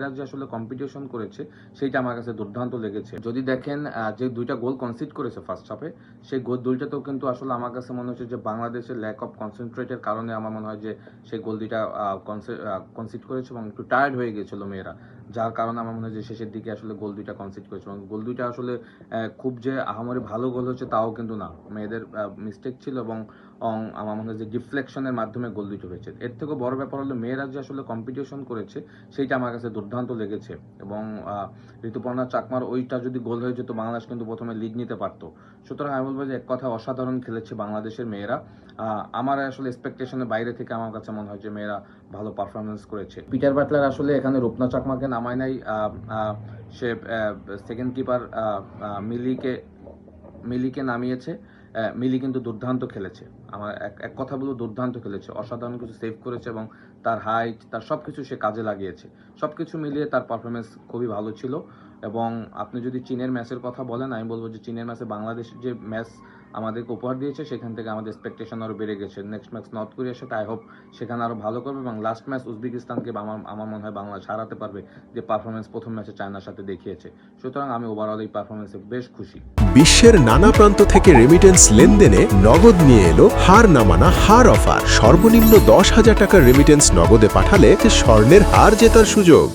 মেয়েরা যে আসলে কম্পিটিশন করেছে সেইটা আমার কাছে দুর্দান্ত লেগেছে। যদি দেখেন যে দুইটা গোল কনসিড করেছে ফার্স্ট হাফে, সেই গোল দুইটাতেও কিন্তু আসলে আমার কাছে মনে হচ্ছে যে বাংলাদেশের ল্যাক অফ কনসেন্ট্রেটের কারণে আমার মনে হয় যে সেই গোল দুইটা কনসিড করেছে এবং একটু টায়ার্ড হয়ে গিয়েছিল মেয়েরা, যার কারণে আমার মনে হয় যে শেষের দিকে আসলে গোল দুইটা কনসিড করেছে। এবং গোল দুইটা আসলে খুব যে আহামরি ভালো গোল হচ্ছে তাও কিন্তু না, মেয়েদের মিস্টেক ছিল এবং আমার মনে হয় যে ডিফ্লেকশনের মাধ্যমে গোল দুটো হয়েছে। এর থেকেও বড় ব্যাপার হলো মেয়েরা যে আসলে কম্পিটিশন করেছে সেইটা আমার কাছে দুর্দান্ত লেগেছে। এবং ঋতুপর্ণা চাকমার ওইটা যদি গোল হয়ে যেত বাংলাদেশ কিন্তু প্রথমে লিগ নিতে পারতো। সুতরাং আমি বলবো যে এক কথা অসাধারণ খেলেছে বাংলাদেশের মেয়েরা। আমার আসলে এক্সপেকটেশনের বাইরে থেকে আমার কাছে মনে হয় যে মেয়েরা ভালো পারফরমেন্স করেছে। পিটার বাটলার আসলে এখানে রূপনা চাকমাকে নামায় নাই, সে সেকেন্ড কিপার মিলিকে নামিয়েছে। মিলি কিন্তু দুর্দান্ত খেলেছে, আমার এক কথা বলবো দুর্দান্ত খেলেছে, অসাধারণ কিছু সেভ করেছে এবং তার হাইট তার সবকিছু সে কাজে লাগিয়েছে। সবকিছু মিলিয়ে তার পারফরমেন্স খুবই ভালো ছিল। এবং আপনি যদি চীনের ম্যাচের কথা বলেন, আমি বলবো যে চীনের ম্যাচে বাংলাদেশ যে ম্যাচ আমাদেরকে উপহার দিয়েছে সেখান থেকে আমাদের এক্সপেকটেশন আরও বেড়ে গেছে। নেক্সট ম্যাচ নর্থ কোরিয়ার সাথে আই হোপ সেখানে আরও ভালো করবে এবং লাস্ট ম্যাচ উজবেকিস্তানকে আমার মনে হয় বাংলাদেশ হারাতে পারবে, যে পারফরমেন্স প্রথম ম্যাচে চায়নার সাথে দেখিয়েছে। সুতরাং আমি ওভারঅল এই পারফরমেন্সে বেশ খুশি। বিশ্বের নানা প্রান্ত থেকে রেমিটেন্স লেনদেনে নগদ নিয়ে এলো হার না মানা হার অফার। সর্বনিম্ন 10,000 টাকার রেমিটেন্স নগদে পাঠালে স্বর্ণের হার জেতার সুযোগ।